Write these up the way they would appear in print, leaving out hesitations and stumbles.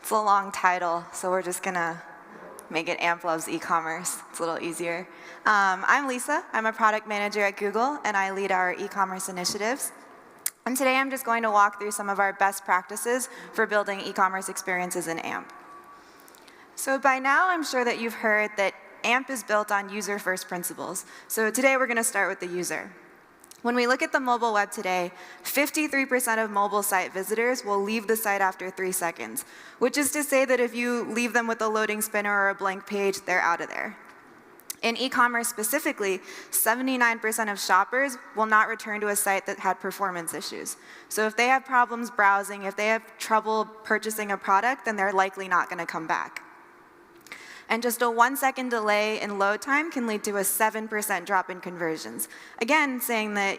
It's a long title, so we're just gonna make it AMP Loves E-commerce. It's a little easier. I'm Lisa. I'm a product manager at Google, and I lead our e-commerce initiatives. And today I'm just going to walk through some of our best practices for building e-commerce experiences in AMP. So by now, I'm sure that you've heard that AMP is built on user-first principles. So today we're gonna start with the user. When we look at the mobile web today, 53% of mobile site visitors will leave the site after 3 seconds, which is to say that if you leave them with a loading spinner or a blank page, they're out of there. In e-commerce specifically, 79% of shoppers will not return to a site that had performance issues. So if they have problems browsing, if they have trouble purchasing a product, then they're likely not going to come back. And just a 1-second delay in load time can lead to a 7% drop in conversions. Again, saying that,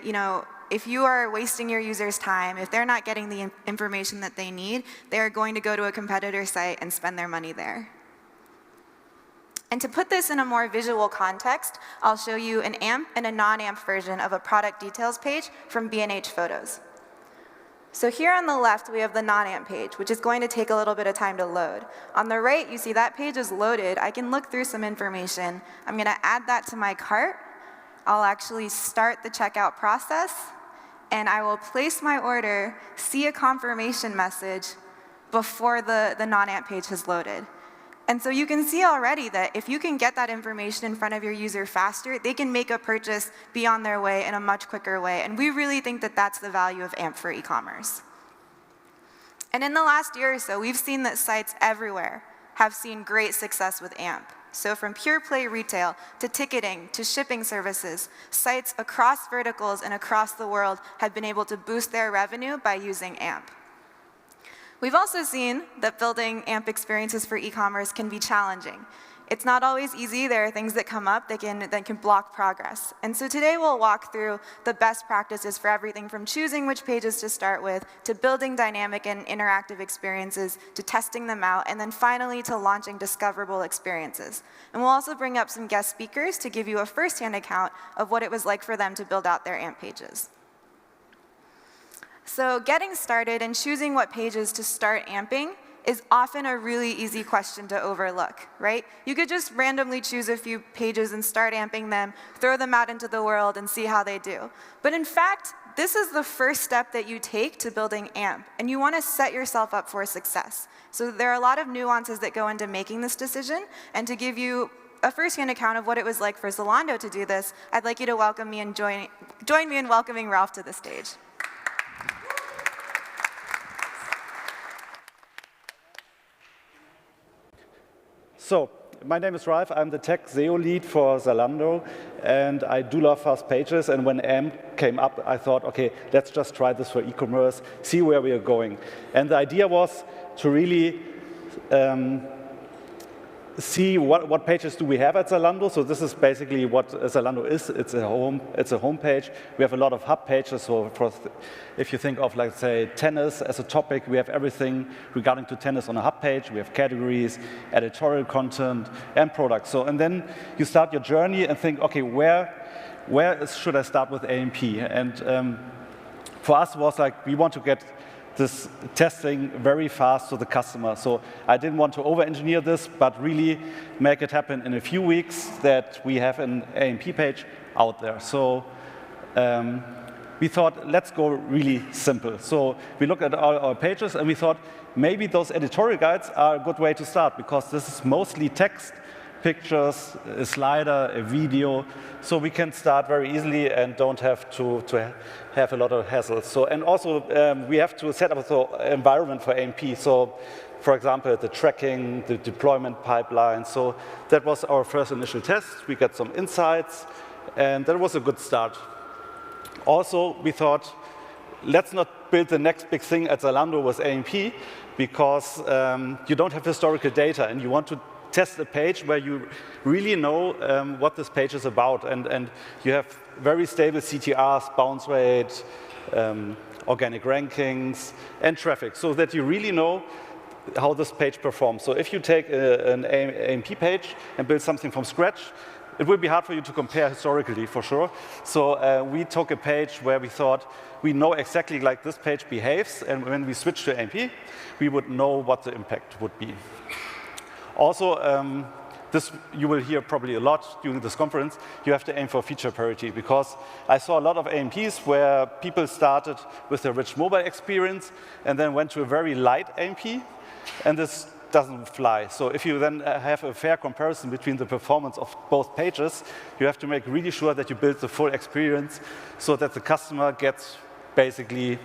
if you are wasting your users' time, if they're not getting the information that they need, they're going to go to a competitor site and spend their money there. And to put this in a more visual context, I'll show you an AMP and a non-AMP version of a product details page from B&H Photos. So here on the left, we have the non-AMP page, which is going to take a little bit of time to load. On the right, you see that page is loaded. I can look through some information. I'm going to add that to my cart. I'll actually start the checkout process, and I will place my order, see a confirmation message before the non-AMP page has loaded. And so you can see already that if you can get that information in front of your user faster, they can make a purchase, be on their way in a much quicker way. And we really think that that's the value of AMP for e-commerce. And in the last year or so, we've seen that sites everywhere have seen great success with AMP. So from pure play retail to ticketing to shipping services, sites across verticals and across the world have been able to boost their revenue by using AMP. We've also seen that building AMP experiences for e-commerce can be challenging. It's not always easy. There are things that come up that can block progress. And so today we'll walk through the best practices for everything from choosing which pages to start with, to building dynamic and interactive experiences, to testing them out, and then finally to launching discoverable experiences. And we'll also bring up some guest speakers to give you a first-hand account of what it was like for them to build out their AMP pages. So getting started and choosing what pages to start amping is often a really easy question to overlook, right? You could just randomly choose a few pages and start amping them, throw them out into the world, and see how they do. But in fact, this is the first step that you take to building AMP, and you want to set yourself up for success. So there are a lot of nuances that go into making this decision, and to give you a first-hand account of what it was like for Zalando to do this, I'd like you to welcome me and join me in welcoming Ralph to the stage. So, my name is Ralph. I'm the tech SEO lead for Zalando, and I do love fast pages. And when AMP came up, I thought, OK, let's just try this for e-commerce, see where we are going. And the idea was to really see what pages do we have at Zalando. So this is basically what Zalando is. It's a home page. We have a lot of hub pages. So if you think of, like, say, tennis as a topic, we have everything regarding to tennis on a hub page. We have categories, editorial content, and products. So, and then you start your journey and think, OK, where should I start with AMP? And for us, it was like we want to get this testing very fast to the customer. So I didn't want to over-engineer this, but really make it happen in a few weeks that we have an AMP page out there. So we thought, let's go really simple. So we looked at all our pages, and we thought, maybe those editorial guides are a good way to start, because this is mostly text, pictures, a slider, a video, so we can start very easily and don't have to have a lot of hassle. So, and also we have to set up the environment for AMP. So, for example, the tracking, the deployment pipeline. So that was our first initial test. We got some insights, and that was a good start. Also, we thought, let's not build the next big thing at Zalando with AMP, because you don't have historical data, and you want to test a page where you really know what this page is about, and you have very stable CTRs, bounce rate, organic rankings, and traffic, so that you really know how this page performs. So if you take an AMP page and build something from scratch, it will be hard for you to compare historically, for sure. So we took a page where we thought we know exactly like this page behaves, and when we switch to AMP, we would know what the impact would be. Also, this you will hear probably a lot during this conference, you have to aim for feature parity, because I saw a lot of AMPs where people started with a rich mobile experience and then went to a very light AMP, and this doesn't fly. So if you then have a fair comparison between the performance of both pages, you have to make really sure that you build the full experience so that the customer gets basically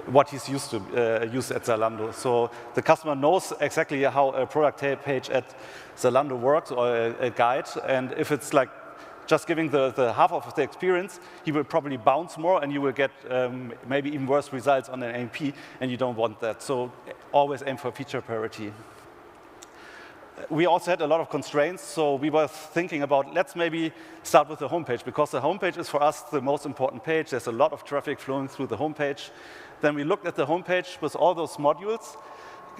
what he's used to use at Zalando. So the customer knows exactly how a product page at Zalando works, or a guide, and if it's like just giving the half of the experience, he will probably bounce more, and you will get maybe even worse results on an AMP, and you don't want that. So always aim for feature parity. We also had a lot of constraints, so we were thinking about, let's maybe start with the homepage, because the homepage is for us the most important page. There's a lot of traffic flowing through the homepage. Then we looked at the homepage with all those modules,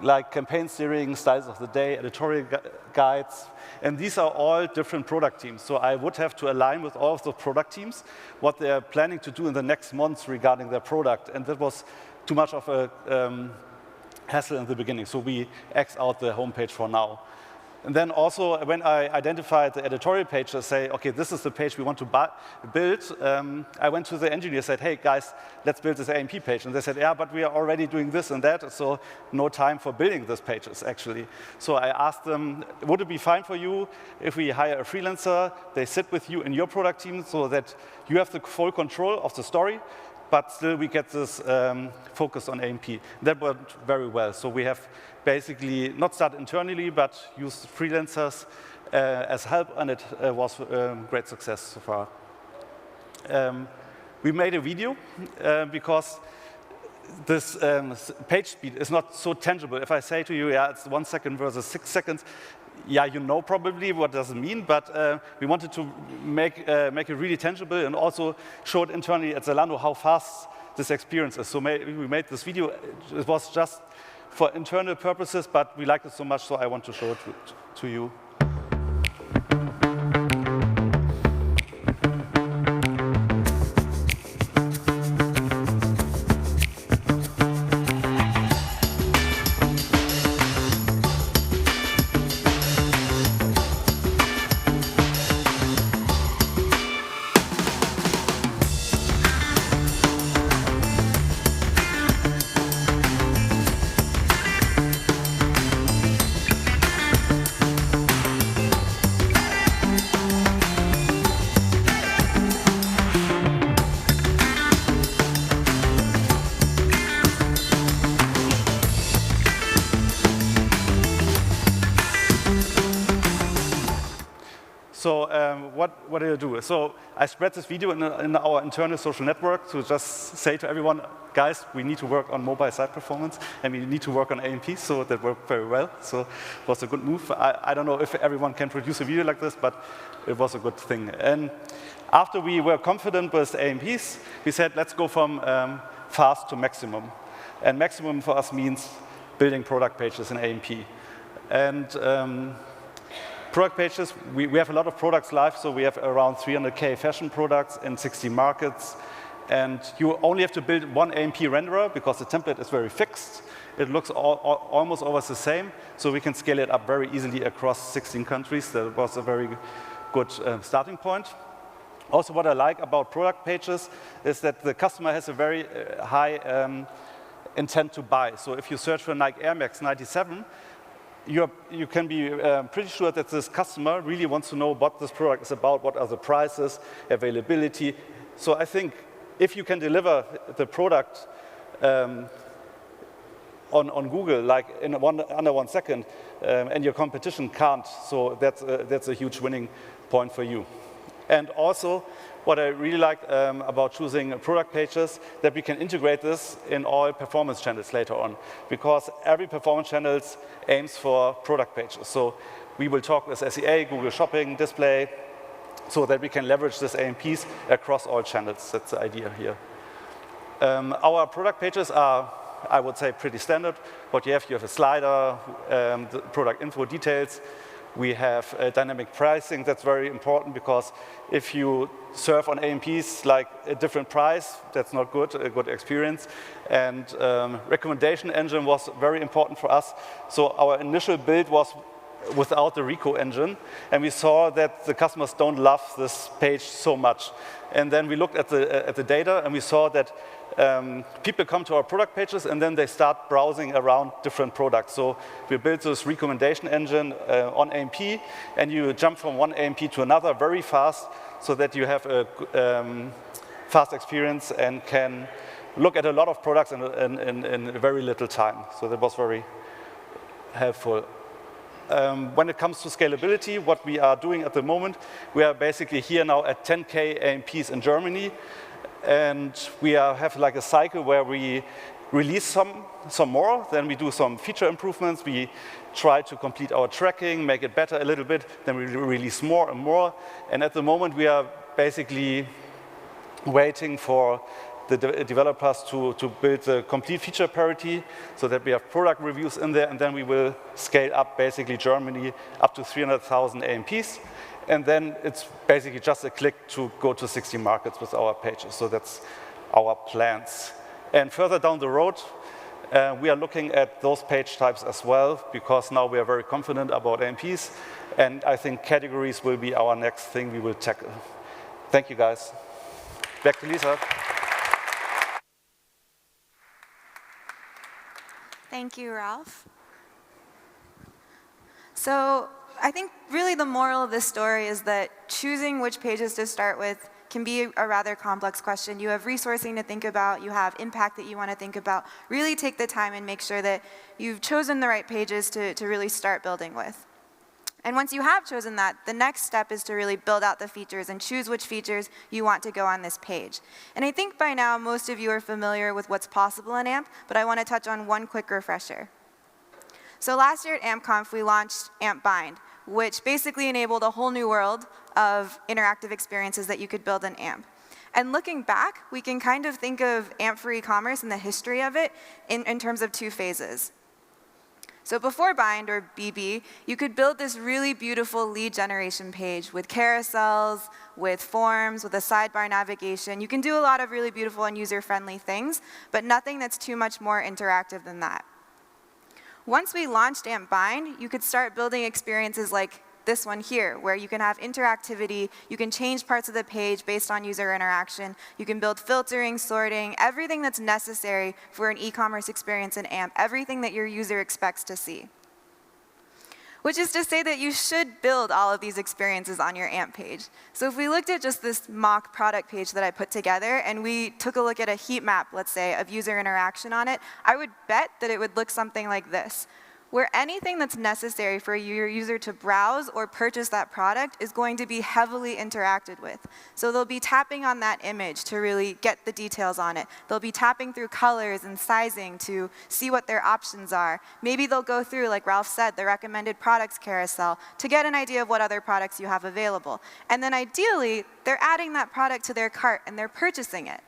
like campaign steering, styles of the day, editorial guides, and these are all different product teams. So I would have to align with all of the product teams what they're planning to do in the next months regarding their product, and that was too much of a hassle in the beginning, so we X out the homepage for now. And then also, when I identified the editorial page to say, okay, this is the page we want to build, I went to the engineer and said, hey, guys, let's build this AMP page. And they said, yeah, but we are already doing this and that, so no time for building these pages, actually. So I asked them, would it be fine for you if we hire a freelancer, they sit with you in your product team so that you have the full control of the story, but still we get this focus on AMP. That worked very well. So we have basically not started internally, but used freelancers as help, and it was a great success so far. We made a video because this page speed is not so tangible. If I say to you, yeah, it's 1 second versus 6 seconds, yeah, you know probably what does it mean, but we wanted to make it really tangible and also show it internally at Zalando how fast this experience is. So we made this video. It was just for internal purposes, but we liked it so much, so I want to show it to you. So what did I do? So I spread this video in our internal social network to just say to everyone, guys, we need to work on mobile site performance, and we need to work on AMP, so that worked very well. So it was a good move. I don't know if everyone can produce a video like this, but it was a good thing. And after we were confident with AMPs, we said, let's go from fast to maximum. And maximum for us means building product pages in AMP. And product pages, we have a lot of products live, so we have around 300K fashion products in 60 markets. And you only have to build one AMP renderer because the template is very fixed. It looks almost always the same, so we can scale it up very easily across 16 countries. That was a very good starting point. Also, what I like about product pages is that the customer has a very high intent to buy. So if you search for Nike Air Max 97, you can be pretty sure that this customer really wants to know what this product is about, what are the prices, availability. So I think if you can deliver the product on Google, like under 1 second, and your competition can't, so that's a huge winning point for you. And also, what I really like about choosing product pages, that we can integrate this in all performance channels later on, because every performance channel aims for product pages. So we will talk with SEA, Google Shopping, Display, so that we can leverage this AMPs across all channels. That's the idea here. Our product pages are, I would say, pretty standard. What you have a slider, the product info details. We have dynamic pricing. That's very important because if you serve on AMPs like a different price, that's not good, a good experience. And recommendation engine was very important for us. So our initial build was without the Rico engine, and we saw that the customers don't love this page so much. And then we looked at the data, and we saw that people come to our product pages, and then they start browsing around different products. So we built this recommendation engine on AMP, and you jump from one AMP to another very fast, so that you have a fast experience and can look at a lot of products in very little time. So that was very helpful. When it comes to scalability, what we are doing at the moment, we are basically here now at 10K AMPs in Germany, and we have like a cycle where we release some more, then we do some feature improvements, we try to complete our tracking, make it better a little bit, then we release more and more, and at the moment we are basically waiting for the developers to build the complete feature parity so that we have product reviews in there, and then we will scale up basically Germany up to 300,000 AMPs. And then it's basically just a click to go to 60 markets with our pages. So that's our plans. And further down the road, we are looking at those page types as well, because now we are very confident about AMPs. And I think categories will be our next thing we will tackle. Thank you, guys. Back to Lisa. Thank you, Ralph. So I think really the moral of this story is that choosing which pages to start with can be a rather complex question. You have resourcing to think about, you have impact that you want to think about. Really take the time and make sure that you've chosen the right pages to really start building with. And once you have chosen that, the next step is to really build out the features and choose which features you want to go on this page. And I think by now most of you are familiar with what's possible in AMP, but I want to touch on one quick refresher. So last year at AMP Conf, we launched AMP Bind, which basically enabled a whole new world of interactive experiences that you could build in AMP. And looking back, we can kind of think of AMP for e-commerce and the history of it in terms of two phases. So before Bind, or BB, you could build this really beautiful lead generation page with carousels, with forms, with a sidebar navigation. You can do a lot of really beautiful and user-friendly things, but nothing that's too much more interactive than that. Once we launched AMP Bind, you could start building experiences like this one here, where you can have interactivity, you can change parts of the page based on user interaction, you can build filtering, sorting, everything that's necessary for an e-commerce experience in AMP, everything that your user expects to see. Which is to say that you should build all of these experiences on your AMP page. So if we looked at just this mock product page that I put together, and we took a look at a heat map, let's say, of user interaction on it, I would bet that it would look something like this, where anything that's necessary for your user to browse or purchase that product is going to be heavily interacted with. So they'll be tapping on that image to really get the details on it. They'll be tapping through colors and sizing to see what their options are. Maybe they'll go through, like Ralph said, the recommended products carousel to get an idea of what other products you have available. And then ideally, they're adding that product to their cart and they're purchasing it.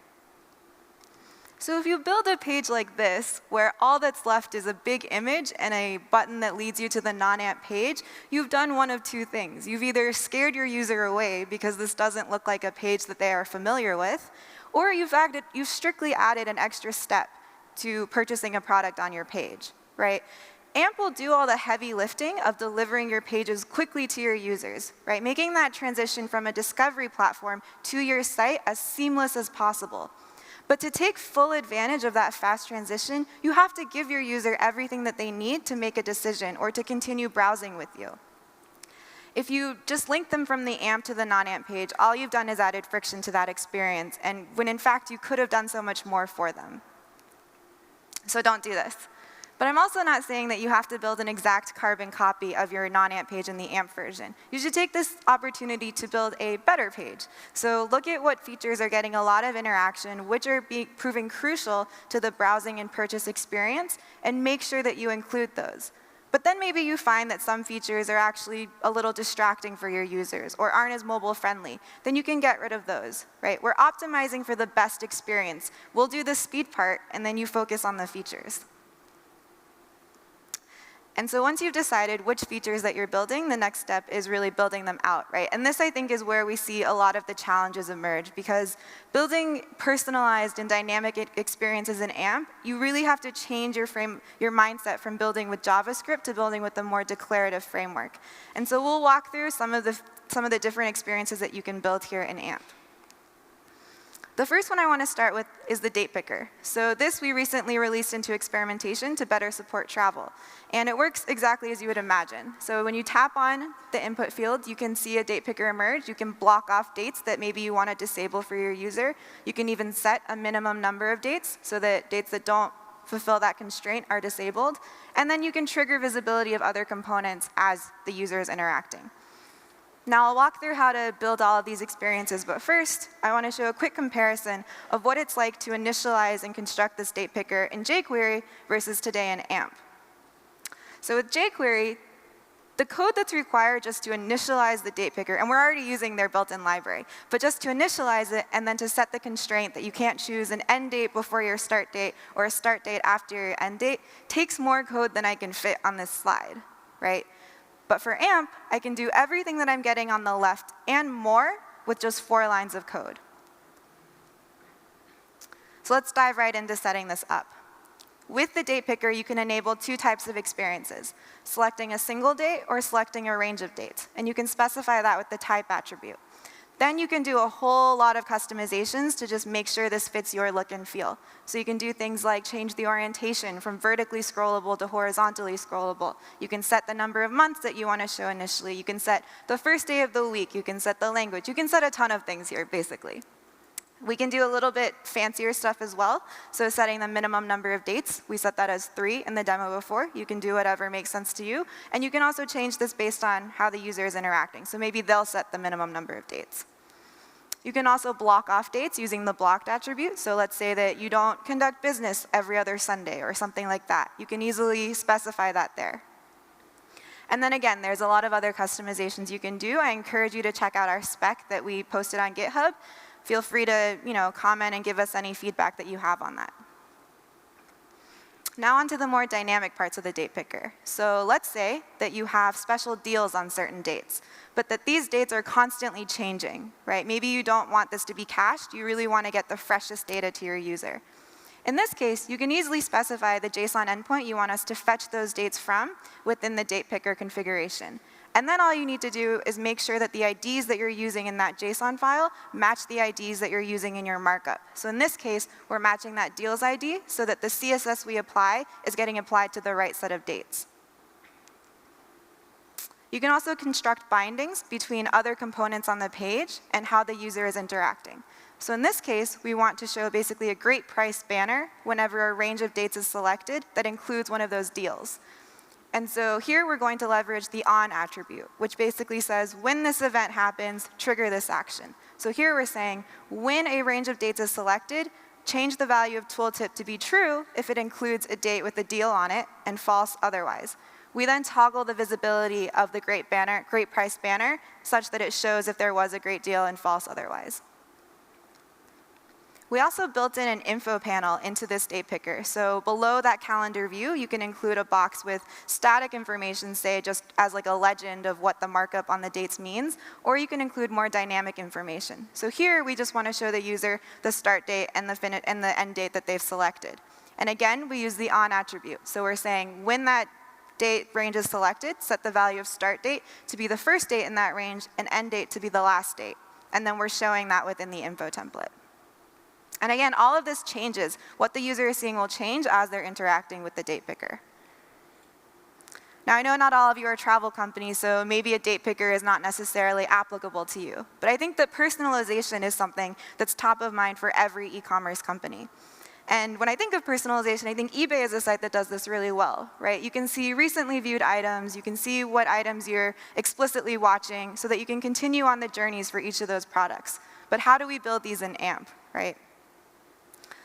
So if you build a page like this, where all that's left is a big image and a button that leads you to the non-AMP page, you've done one of two things. You've either scared your user away because this doesn't look like a page that they are familiar with, or you've strictly added an extra step to purchasing a product on your page, right? AMP will do all the heavy lifting of delivering your pages quickly to your users, right? Making that transition from a discovery platform to your site as seamless as possible. But to take full advantage of that fast transition, you have to give your user everything that they need to make a decision or to continue browsing with you. If you just link them from the AMP to the non-AMP page, all you've done is added friction to that experience, and when in fact you could have done so much more for them. So don't do this. But I'm also not saying that you have to build an exact carbon copy of your non-AMP page in the AMP version. You should take this opportunity to build a better page. So look at what features are getting a lot of interaction, which are proving crucial to the browsing and purchase experience, and make sure that you include those. But then maybe you find that some features are actually a little distracting for your users or aren't as mobile friendly. Then you can get rid of those, right? We're optimizing for the best experience. We'll do the speed part, and then you focus on the features. And so once you've decided which features that you're building, the next step is really building them out, right? And this, I think, is where we see a lot of the challenges emerge, because building personalized and dynamic experiences in AMP, you really have to change your mindset from building with JavaScript to building with a more declarative framework. And so we'll walk through some of the different experiences that you can build here in AMP. The first one I want to start with is the date picker. So this we recently released into experimentation to better support travel. And it works exactly as you would imagine. So when you tap on the input field, you can see a date picker emerge. You can block off dates that maybe you want to disable for your user. You can even set a minimum number of dates so that dates that don't fulfill that constraint are disabled. And then you can trigger visibility of other components as the user is interacting. Now, I'll walk through how to build all of these experiences, but first, I want to show a quick comparison of what it's like to initialize and construct this date picker in jQuery versus today in AMP. So with jQuery, the code that's required just to initialize the date picker, and we're already using their built-in library, but just to initialize it and then to set the constraint that you can't choose an end date before your start date or a start date after your end date, takes more code than I can fit on this slide, right? But for AMP, I can do everything that I'm getting on the left and more with just 4 lines of code. So let's dive right into setting this up. With the date picker, you can enable 2 types of experiences, selecting a single date or selecting a range of dates. And you can specify that with the type attribute. Then you can do a whole lot of customizations to just make sure this fits your look and feel. So you can do things like change the orientation from vertically scrollable to horizontally scrollable. You can set the number of months that you want to show initially. You can set the first day of the week. You can set the language. You can set a ton of things here, basically. We can do a little bit fancier stuff as well. So setting the minimum number of dates, we set that as 3 in the demo before. You can do whatever makes sense to you. And you can also change this based on how the user is interacting. So maybe they'll set the minimum number of dates. You can also block off dates using the blocked attribute. So let's say that you don't conduct business every other Sunday or something like that. You can easily specify that there. And then again, there's a lot of other customizations you can do. I encourage you to check out our spec that we posted on GitHub. Feel free to comment and give us any feedback that you have on that. Now onto the more dynamic parts of the date picker. So let's say that you have special deals on certain dates, but that these dates are constantly changing, right? Maybe you don't want this to be cached. You really want to get the freshest data to your user. In this case, you can easily specify the JSON endpoint you want us to fetch those dates from within the date picker configuration. And then all you need to do is make sure that the IDs that you're using in that JSON file match the IDs that you're using in your markup. So in this case, we're matching that deals ID so that the CSS we apply is getting applied to the right set of dates. You can also construct bindings between other components on the page and how the user is interacting. So in this case, we want to show basically a great price banner whenever a range of dates is selected that includes one of those deals. And so here we're going to leverage the on attribute, which basically says when this event happens, trigger this action. So here we're saying when a range of dates is selected, change the value of tooltip to be true if it includes a date with a deal on it and false otherwise. We then toggle the visibility of the great price banner such that it shows if there was a great deal and false otherwise. We also built in an info panel into this date picker. So below that calendar view, you can include a box with static information, say just as like a legend of what the markup on the dates means, or you can include more dynamic information. So here, we just want to show the user the start date and the end date that they've selected. And again, we use the on attribute. So we're saying when that date range is selected, set the value of start date to be the first date in that range and end date to be the last date. And then we're showing that within the info template. And again, all of this changes. What the user is seeing will change as they're interacting with the date picker. Now, I know not all of you are travel companies, so maybe a date picker is not necessarily applicable to you. But I think that personalization is something that's top of mind for every e-commerce company. And when I think of personalization, I think eBay is a site that does this really well, right? You can see recently viewed items. You can see what items you're explicitly watching so that you can continue on the journeys for each of those products. But how do we build these in AMP, right?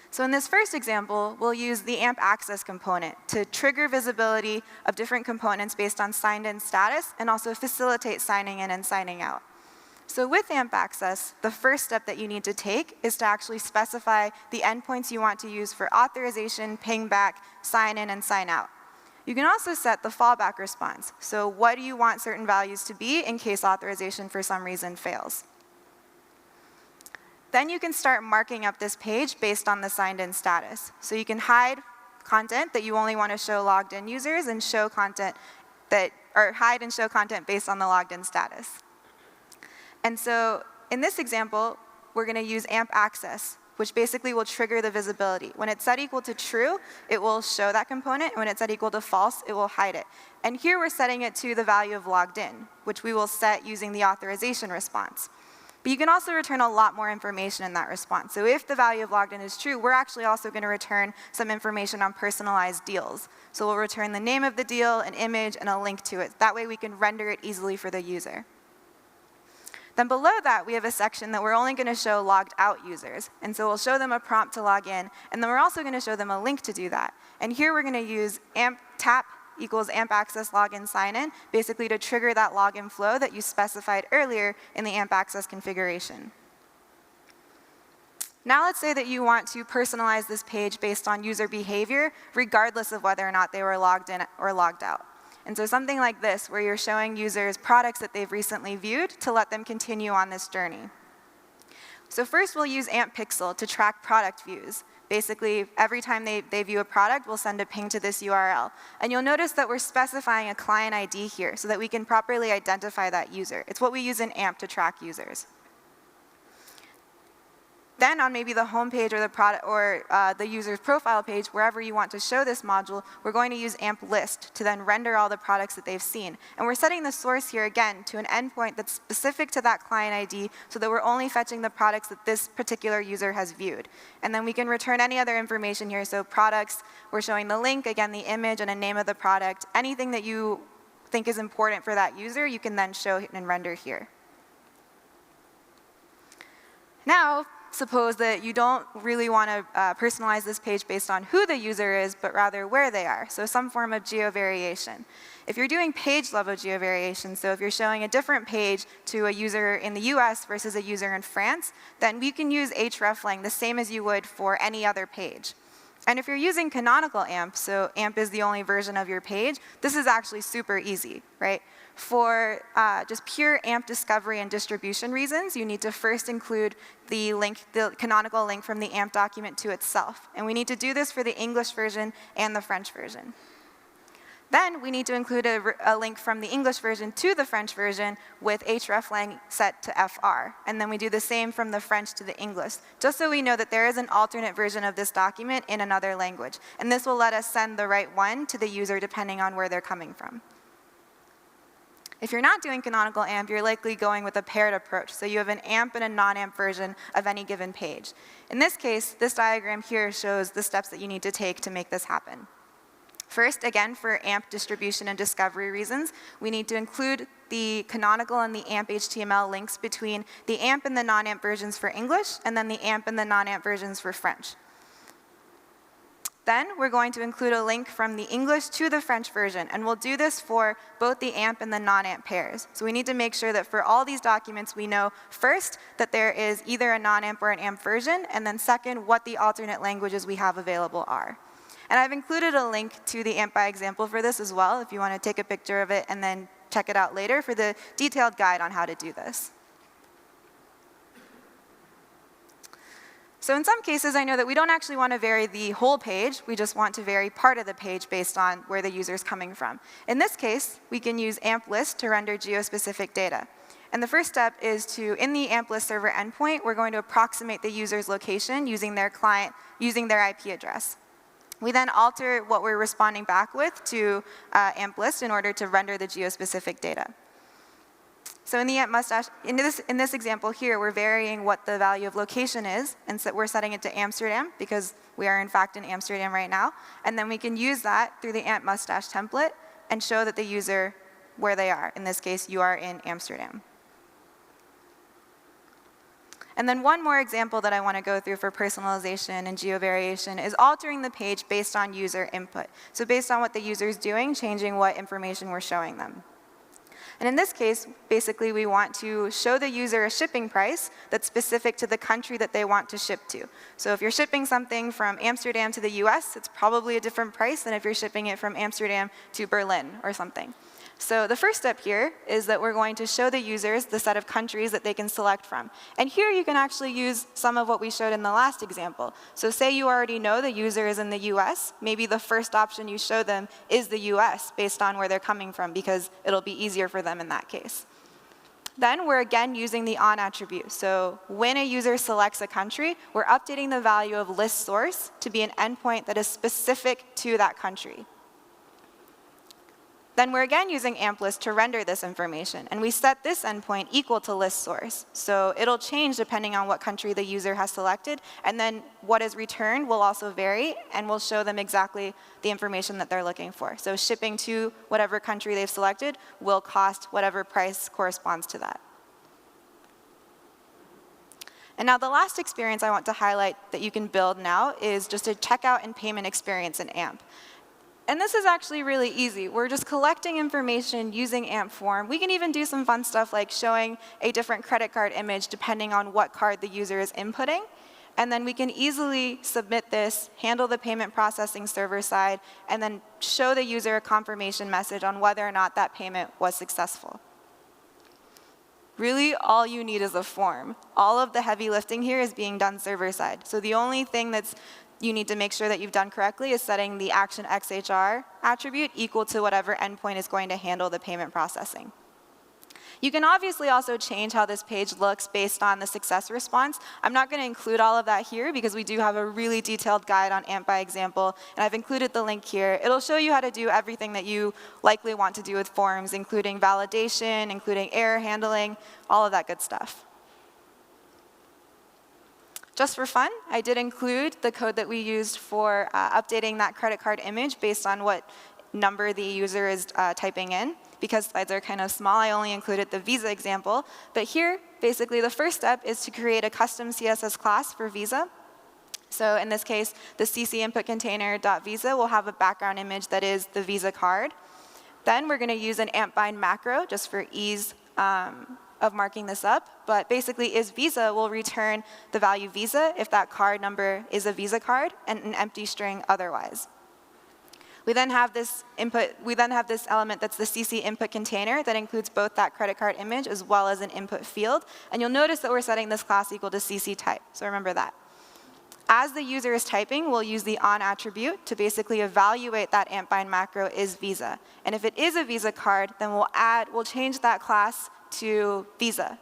So in this first example, we'll use the AMP access component to trigger visibility of different components based on signed-in status and also facilitate signing in and signing out. So with AMP access, the first step that you need to take is to actually specify the endpoints you want to use for authorization, ping back, sign in, and sign out. You can also set the fallback response. So what do you want certain values to be in case authorization for some reason fails? Then you can start marking up this page based on the signed-in status. So you can hide content that you only want to show logged-in users and show content that, or hide and show content based on the logged-in status. And so in this example, we're going to use AMP access, which basically will trigger the visibility. When it's set equal to true, it will show that component. And when it's set equal to false, it will hide it. And here we're setting it to the value of logged in, which we will set using the authorization response. But you can also return a lot more information in that response. So if the value of logged in is true, we're actually also going to return some information on personalized deals. So we'll return the name of the deal, an image, and a link to it. That way we can render it easily for the user. Then below that, we have a section that we're only going to show logged out users. And so we'll show them a prompt to log in, and then we're also going to show them a link to do that. And here we're going to use AMP tap equals AMP access login sign-in, basically to trigger that login flow that you specified earlier in the AMP access configuration. Now let's say that you want to personalize this page based on user behavior, regardless of whether or not they were logged in or logged out. And so something like this, where you're showing users products that they've recently viewed to let them continue on this journey. So first, we'll use AMP Pixel to track product views. Basically, every time they view a product, we'll send a ping to this URL. And you'll notice that we're specifying a client ID here so that we can properly identify that user. It's what we use in AMP to track users. Then on maybe the home page or the product or the user's profile page, wherever you want to show this module, we're going to use AMP list to then render all the products that they've seen. And we're setting the source here again to an endpoint that's specific to that client ID so that we're only fetching the products that this particular user has viewed. And then we can return any other information here. So products, we're showing the link, again, the image and a name of the product. Anything that you think is important for that user, you can then show and render here. Now, suppose that you don't really want to personalize this page based on who the user is, but rather where they are, so some form of geovariation. If you're doing page-level geovariation, so if you're showing a different page to a user in the US versus a user in France, then we can use hreflang the same as you would for any other page. And if you're using canonical AMP, so AMP is the only version of your page, this is actually super easy, right? For just pure AMP discovery and distribution reasons, you need to first include the link, the canonical link from the AMP document to itself. And we need to do this for the English version and the French version. Then we need to include a link from the English version to the French version with hreflang set to FR. And then we do the same from the French to the English, just so we know that there is an alternate version of this document in another language. And this will let us send the right one to the user depending on where they're coming from. If you're not doing canonical AMP, you're likely going with a paired approach. So you have an AMP and a non-AMP version of any given page. In this case, this diagram here shows the steps that you need to take to make this happen. First, again, for AMP distribution and discovery reasons, we need to include the canonical and the AMP HTML links between the AMP and the non-AMP versions for English, and then the AMP and the non-AMP versions for French. Then we're going to include a link from the English to the French version, and we'll do this for both the AMP and the non-AMP pairs. So we need to make sure that for all these documents, we know first that there is either a non-AMP or an AMP version, and then second, what the alternate languages we have available are. And I've included a link to the AMP by example for this as well, if you want to take a picture of it and then check it out later for the detailed guide on how to do this. So in some cases, I know that we don't actually want to vary the whole page. We just want to vary part of the page based on where the user is coming from. In this case, we can use AMP list to render geospecific data. And the first step is to, in the AMP list server endpoint, we're going to approximate the user's location using their client, using their IP address. We then alter what we're responding back with to AMP list in order to render the geospecific data. So in the AMP mustache, in this example here, we're varying what the value of location is, and so we're setting it to Amsterdam because we are in fact in Amsterdam right now. And then we can use that through the AMP mustache template and show that the user where they are. In this case, you are in Amsterdam. And then one more example that I want to go through for personalization and geovariation is altering the page based on user input. So based on what the user is doing, changing what information we're showing them. And in this case, basically, we want to show the user a shipping price that's specific to the country that they want to ship to. So if you're shipping something from Amsterdam to the US, it's probably a different price than if you're shipping it from Amsterdam to Berlin or something. So the first step here is that we're going to show the users the set of countries that they can select from. And here you can actually use some of what we showed in the last example. So say you already know the user is in the US, maybe the first option you show them is the US based on where they're coming from, because it'll be easier for them in that case. Then we're again using the on attribute. So when a user selects a country, we're updating the value of list source to be an endpoint that is specific to that country. Then we're again using AmpList to render this information. And we set this endpoint equal to list source. So it'll change depending on what country the user has selected. And then what is returned will also vary, and we'll show them exactly the information that they're looking for. So shipping to whatever country they've selected will cost whatever price corresponds to that. And now the last experience I want to highlight that you can build now is just a checkout and payment experience in AMP. And this is actually really easy. We're just collecting information using AMP form. We can even do some fun stuff like showing a different credit card image depending on what card the user is inputting. And then we can easily submit this, handle the payment processing server side, and then show the user a confirmation message on whether or not that payment was successful. Really, all you need is a form. All of the heavy lifting here is being done server side. So the only thing you need to make sure that you've done correctly is setting the action XHR attribute equal to whatever endpoint is going to handle the payment processing. You can obviously also change how this page looks based on the success response. I'm not going to include all of that here because we do have a really detailed guide on AMP by example, and I've included the link here. It'll show you how to do everything that you likely want to do with forms, including validation, including error handling, all of that good stuff. Just for fun, I did include the code that we used for updating that credit card image based on what number the user is typing in. Because slides are kind of small, I only included the Visa example. But here, basically, the first step is to create a custom CSS class for Visa. So in this case, the CC input container.visa will have a background image that is the Visa card. Then we're going to use an amp bind macro just for ease of marking this up, but basically isVisa will return the value Visa if that card number is a Visa card and an empty string otherwise. We then have this element that's the CC input container that includes both that credit card image as well as an input field, and you'll notice that we're setting this class equal to CC type, so remember that. As the user is typing, we'll use the on attribute to basically evaluate that amp bind macro is Visa. And if it is a Visa card, then we'll change that class to Visa.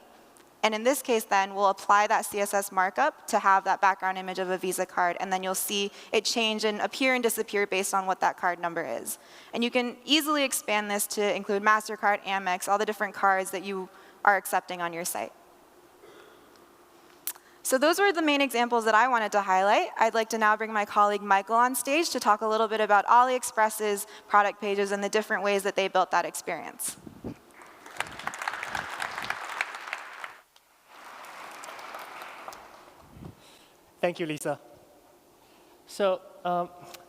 And in this case, then, we'll apply that CSS markup to have that background image of a Visa card, and then you'll see it change and appear and disappear based on what that card number is. And you can easily expand this to include MasterCard, Amex, all the different cards that you are accepting on your site. So those were the main examples that I wanted to highlight. I'd like to now bring my colleague Michael on stage to talk a little bit about AliExpress's product pages and the different ways that they built that experience. Thank you, Lisa. So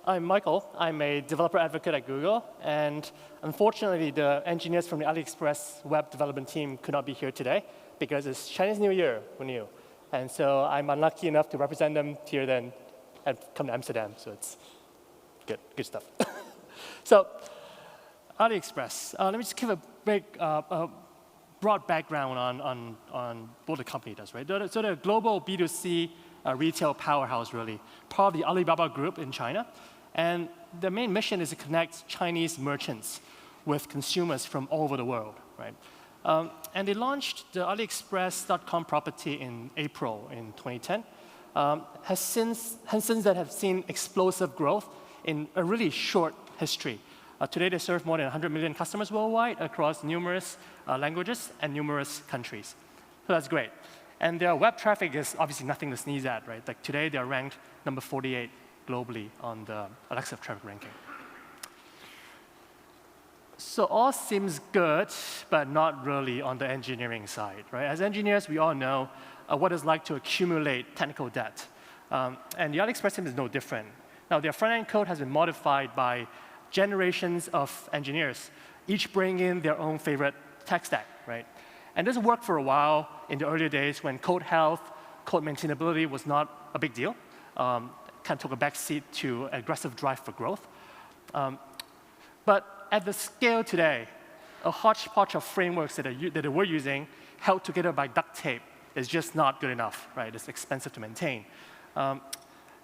I'm Michael. I'm a developer advocate at Google. And unfortunately, the engineers from the AliExpress web development team could not be here today because it's Chinese New Year for new. And so I'm unlucky enough to represent them here then and come to Amsterdam. So it's good stuff. So AliExpress, let me just give a big, broad background on what the company does, right? So the global B2C retail powerhouse, really, part of the Alibaba group in China. And the main mission is to connect Chinese merchants with consumers from all over the world, right? And they launched the AliExpress.com property in April in 2010. Has since then have seen explosive growth in a really short history. Today, they serve more than 100 million customers worldwide across numerous languages and numerous countries. So that's great. And their web traffic is obviously nothing to sneeze at, right? Like today, they're ranked number 48 globally on the Alexa traffic ranking. So all seems good, but not really on the engineering side, right? As engineers, we all know what it's like to accumulate technical debt. And the AliExpress team is no different. Now, their front-end code has been modified by generations of engineers, each bringing in their own favorite tech stack, right? And this worked for a while in the earlier days when code health, code maintainability was not a big deal. Kind of took a backseat to aggressive drive for growth. But at the scale today, a hodgepodge of frameworks that they were using, held together by duct tape, is just not good enough, right? It's expensive to maintain.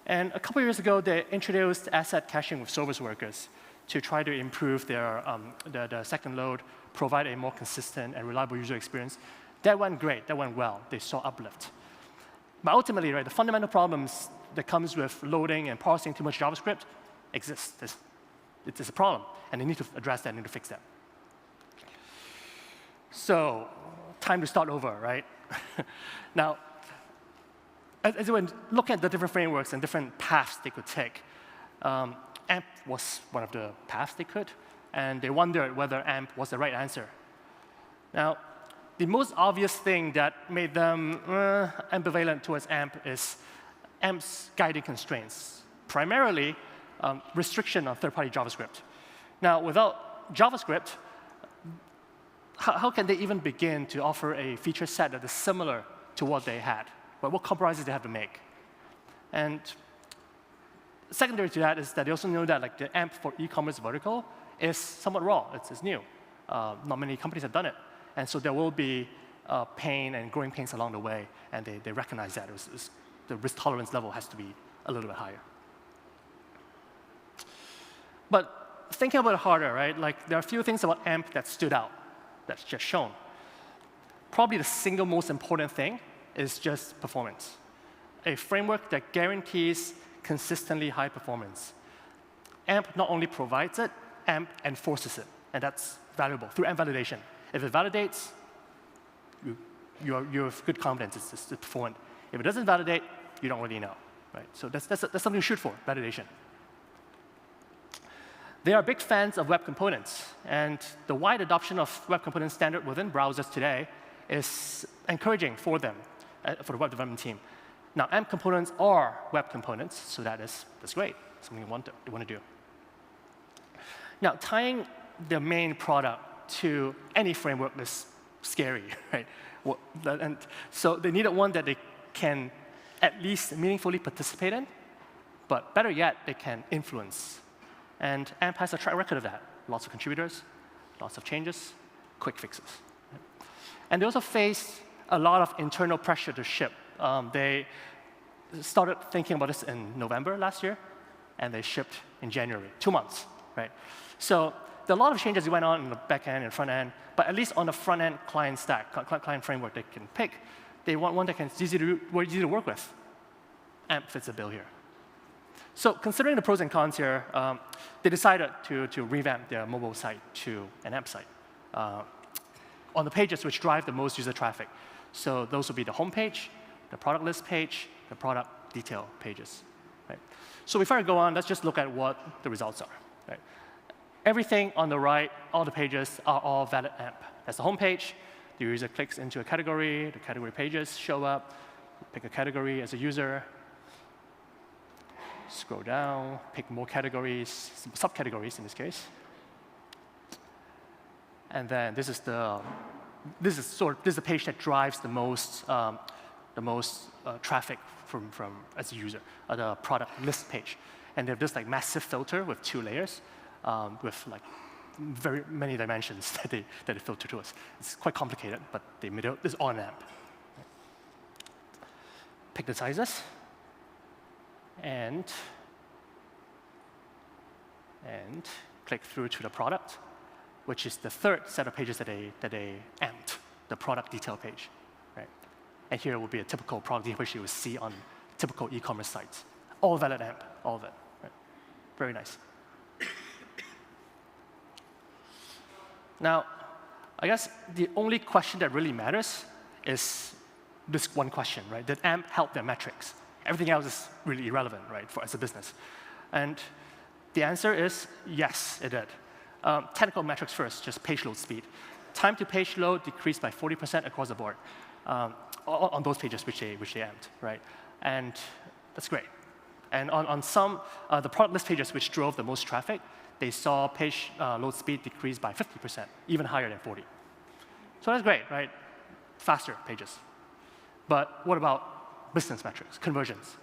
And a couple of years ago, they introduced asset caching with service workers to try to improve their the second load, provide a more consistent and reliable user experience. That went great. That went well. They saw uplift. But ultimately, right, the fundamental problems that comes with loading and parsing too much JavaScript exist. It's a problem, and they need to address that, need to fix that. So, time to start over, right? Now, as we look at the different frameworks and different paths they could take, AMP was one of the paths they could, and they wondered whether AMP was the right answer. Now, the most obvious thing that made them ambivalent towards AMP is AMP's guiding constraints, primarily restriction on third-party JavaScript. Now, without JavaScript, how can they even begin to offer a feature set that is similar to what they had? What compromises they have to make? And secondary to that is that they also know that like the AMP for e-commerce vertical is somewhat raw. It's new. Not many companies have done it. And so there will be pain and growing pains along the way, and they recognize that. The risk tolerance level has to be a little bit higher. But thinking about it harder, right? Like there are a few things about AMP that stood out, that's just shown. Probably the single most important thing is just performance. A framework that guarantees consistently high performance. AMP not only provides it, AMP enforces it, and that's valuable through AMP validation. If it validates, you have good confidence it's performant. If it doesn't validate, you don't really know, right? So that's something to shoot for, validation. They are big fans of web components, and the wide adoption of web component standard within browsers today is encouraging for them, for the web development team. Now, AMP components are web components, so that's great. Something they want to do. Now, tying the main product to any framework is scary, right? And so they needed one that they can at least meaningfully participate in, but better yet, they can influence. And AMP has a track record of that. Lots of contributors, lots of changes, quick fixes. And they also faced a lot of internal pressure to ship. They started thinking about this in November last year, and they shipped in January, 2 months, right? So there are a lot of changes that went on in the back end and front end, but at least on the front end client stack, client framework they can pick, they want one that is easy to work with. AMP fits the bill here. So considering the pros and cons here, they decided to revamp their mobile site to an AMP site on the pages which drive the most user traffic. So those will be the home page, the product list page, the product detail pages. Right? So before I go on, let's just look at what the results are. Right? Everything on the right, all the pages are all valid AMP. That's the home page. The user clicks into a category. The category pages show up. Pick a category as a user. Scroll down, pick more categories, subcategories in this case. And then this is the page that drives the most traffic from as a user, the product list page. And they have this like massive filter with 2 layers, with like very many dimensions that they filter to us. It's quite complicated, but they made it this on AMP. Pick the sizes. And click through to the product, which is the third set of pages that they amped, the product detail page. Right? And here will be a typical product detail page you would see on typical e-commerce sites. All valid AMP, all of it. Right? Very nice. Now, I guess the only question that really matters is this one question, right? Did AMP help their metrics? Everything else is really irrelevant, right, as a business. And the answer is yes, it did. Technical metrics first, just page load speed. Time to page load decreased by 40% across the board on those pages which they amped, right? And that's great. And on some, the product list pages which drove the most traffic, they saw page load speed decrease by 50%, even higher than 40. So that's great, right? Faster pages. But what about business metrics, conversions?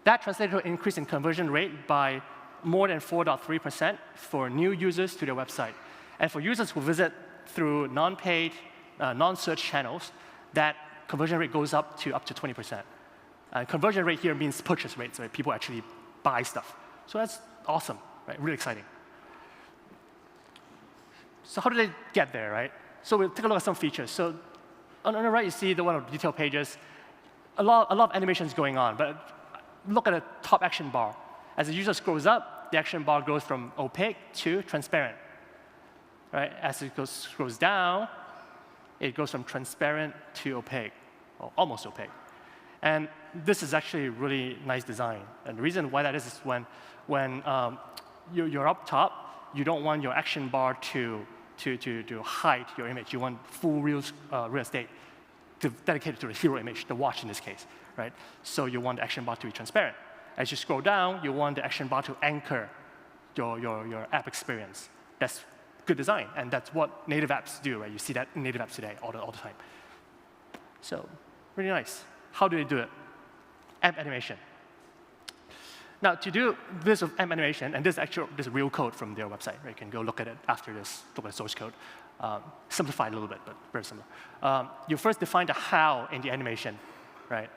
That translated to an increase in conversion rate by more than 4.3% for new users to their website. And for users who visit through non-paid, non-search channels, that conversion rate goes up to 20%. Conversion rate here means purchase rates, right? People actually buy stuff. So that's awesome, right? Really exciting. So how did they get there, right? So we'll take a look at some features. So on the right, you see the one of the detail pages. A lot of animations going on, but look at the top action bar. As the user scrolls up, the action bar goes from opaque to transparent. Right? As it scrolls down, it goes from transparent to opaque, or almost opaque. And this is actually really nice design. And the reason why that is when you're up top, you don't want your action bar to hide your image. You want full real estate dedicated to the hero image, the watch in this case. Right? So you want the action bar to be transparent. As you scroll down, you want the action bar to anchor your app experience. That's good design, and that's what native apps do, right? You see that in native apps today all the time. So really nice. How do they do it? Amp animation. Now, to do this with amp animation, and this is real code from their website, right? You can go look at it after this, look at the source code. Simplified a little bit, but very similar. You first define the how in the animation, right?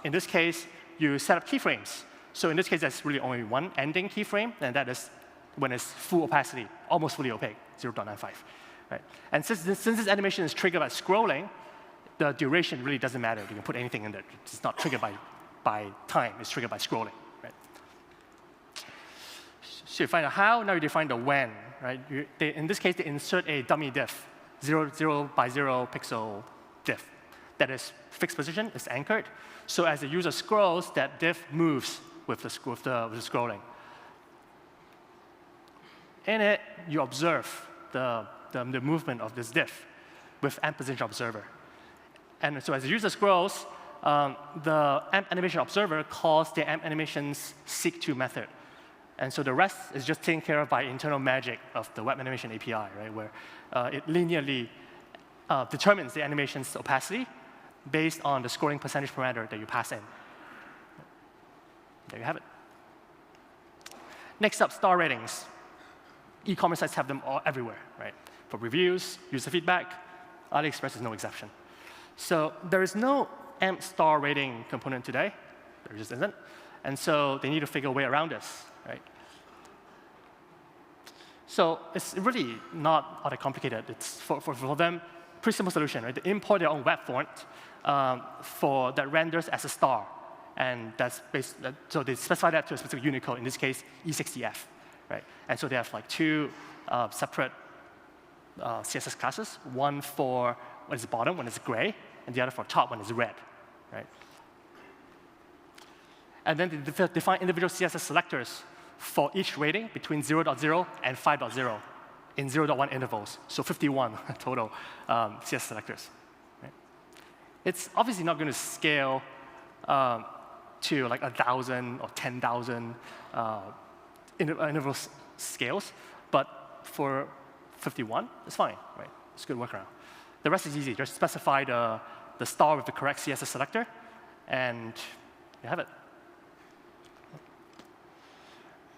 In this case, you set up keyframes. So in this case, there's really only one ending keyframe, and that is when it's full opacity, almost fully opaque, 0.95. Right? And since this animation is triggered by scrolling, the duration really doesn't matter. You can put anything in there. It's not triggered by time. It's triggered by scrolling. Right? So you find out how. Now you define the when. Right? In this case, they insert a dummy diff, 0 by 0 pixel diff. That is fixed position, it's anchored. So as the user scrolls, that diff moves with the scrolling. In it, you observe the movement of this diff with amp position observer. And so as the user scrolls, the amp animation observer calls the amp animation's seek to method. And so the rest is just taken care of by internal magic of the web animation API, right, where it linearly determines the animation's opacity based on the scrolling percentage parameter that you pass in. There you have it. Next up, star ratings. E-commerce sites have them all everywhere, right? For reviews, user feedback, AliExpress is no exception. So there is no AMP star rating component today. There just isn't. And so they need to figure a way around this, right? So it's really not all that complicated. It's for them, pretty simple solution, right? They import their own web font that renders as a star. And that's so they specify that to a specific Unicode, in this case, E60F. Right? And so they have like two separate CSS classes, one for when it's bottom, when it's gray, and the other for top, when it's red. Right? And then they define individual CSS selectors for each rating between 0.0 and 5.0 in 0.1 intervals, so 51 total CSS selectors. Right? It's obviously not going to scale to like 1,000 or 10,000 interval scales, but for 51, it's fine, right? It's a good workaround. The rest is easy. Just specify the star with the correct CSS selector, and you have it.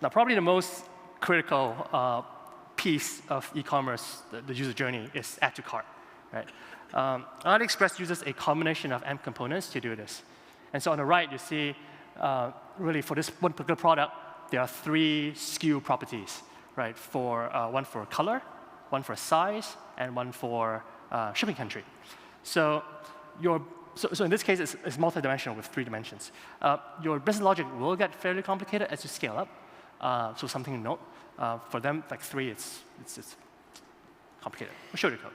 Now, probably the most critical piece of e-commerce, the user journey, is add to cart, right? AliExpress uses a combination of AMP components to do this. And so on the right, you see, really for this one particular product, there are 3 SKU properties, right? One for color, one for size, and one for shipping country. So in this case, it's multidimensional with 3 dimensions. Your business logic will get fairly complicated as you scale up. So something to note. For them, like 3, it's complicated. I'll show you the code.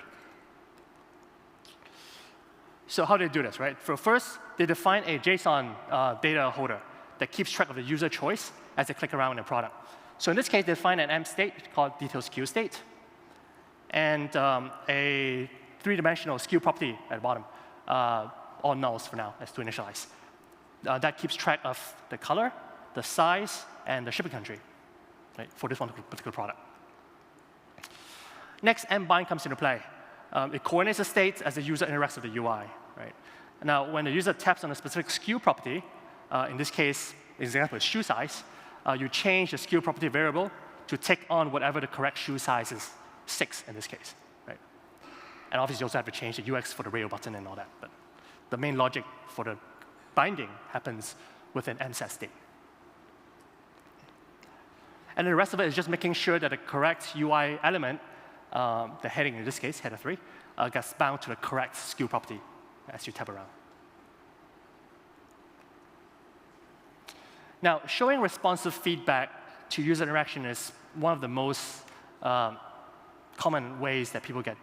So how do they do this, right? First, they define a JSON data holder that keeps track of the user choice as they click around in the product. So in this case, they define an AMP state called detail SKU state, and a 3-dimensional SKU property at the bottom, all nulls for now, as to initialize. That keeps track of the color, the size, and the shipping country, right, for this one particular product. Next, mBind comes into play. It coordinates the states as the user interacts with the UI. Right? Now, when the user taps on a specific SKU property, in this case, example is shoe size, you change the SKU property variable to take on whatever the correct shoe size is, 6 in this case. Right? And obviously, you also have to change the UX for the radio button and all that. But the main logic for the binding happens within mset state. And the rest of it is just making sure that the correct UI element, the heading in this case, header 3, gets bound to the correct SKU property as you tap around. Now, showing responsive feedback to user interaction is one of the most common ways that people get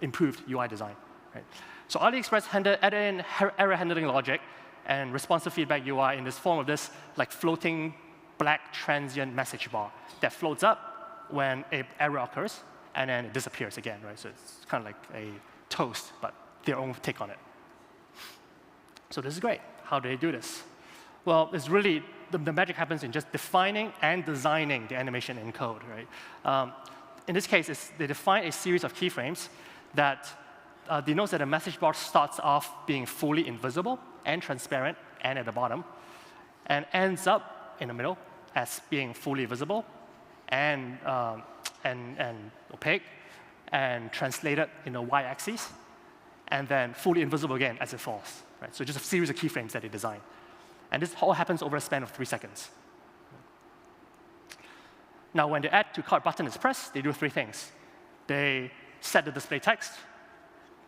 improved UI design. Right? So AliExpress added in error handling logic and responsive feedback UI in this form of this like floating black transient message bar that floats up when an error occurs, and then it disappears again. Right? So it's kind of like a toast, but their own take on it. So this is great. How do they do this? Well, it's really, the magic happens in just defining and designing the animation in code. Right? In this case, they define a series of keyframes that denotes that a message bar starts off being fully invisible and transparent and at the bottom, and ends up in the middle as being fully visible and opaque and translated in the y-axis, and then fully invisible again as it falls. Right? So just a series of keyframes that they design. And this all happens over a span of 3 seconds. Now, when the Add to Cart button is pressed, they do 3 things. They set the display text,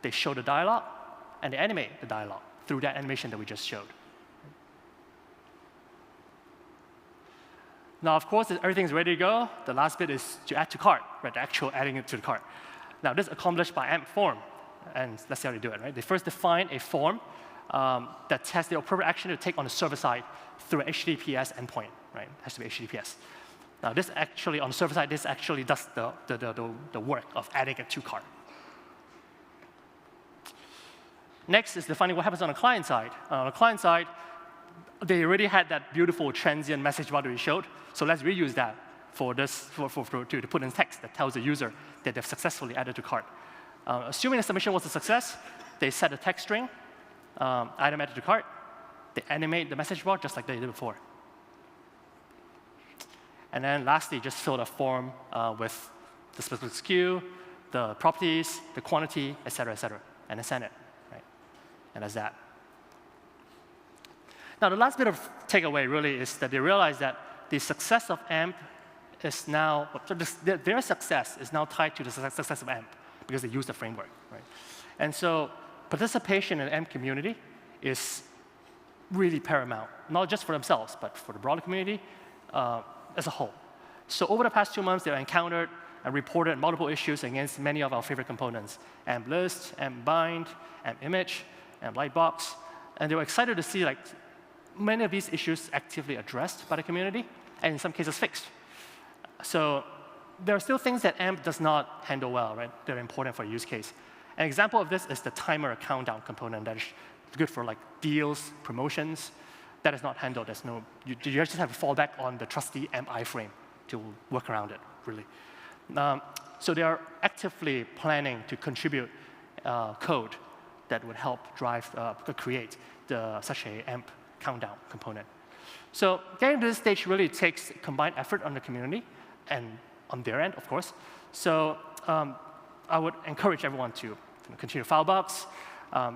they show the dialog, and they animate the dialog through that animation that we just showed. Now, of course, everything's ready to go. The last bit is to add to cart, right? The actual adding it to the cart. Now, this is accomplished by AMP form. And let's see how they do it, right? They first define a form that tests the appropriate action to take on the server side through an HTTPS endpoint, right? It has to be HTTPS. Now, this actually, on the server side, this actually does the work of adding it to cart. Next is defining what happens on the client side. On the client side, they already had that beautiful transient message bar that we showed. So let's reuse that for this, to put in text that tells the user that they've successfully added to cart. Assuming the submission was a success, they set a text string, item added to cart. They animate the message bar just like they did before. And then lastly, just fill the form with the specific SKU, the properties, the quantity, et cetera, and then send it. Right? And that's that. Now, the last bit of takeaway really is that they realize that the success of AMP is now, their success is now tied to the success of AMP because they use the framework. Right? And so participation in the AMP community is really paramount, not just for themselves, but for the broader community as a whole. So over the past 2 months, they've encountered and reported multiple issues against many of our favorite components, AMP list, AMP bind, AMP image, AMP lightbox. And they were excited to see like many of these issues actively addressed by the community, and in some cases fixed. So there are still things that AMP does not handle well, right? They're important for a use case. An example of this is the timer countdown component that is good for like deals, promotions. That is not handled. There's no, you just have to fall back on the trusty AMP iframe to work around it, really. So they are actively planning to contribute code that would help drive, create such a AMP countdown component. So getting to this stage really takes combined effort on the community and on their end, of course. So I would encourage everyone to continue to file bugs,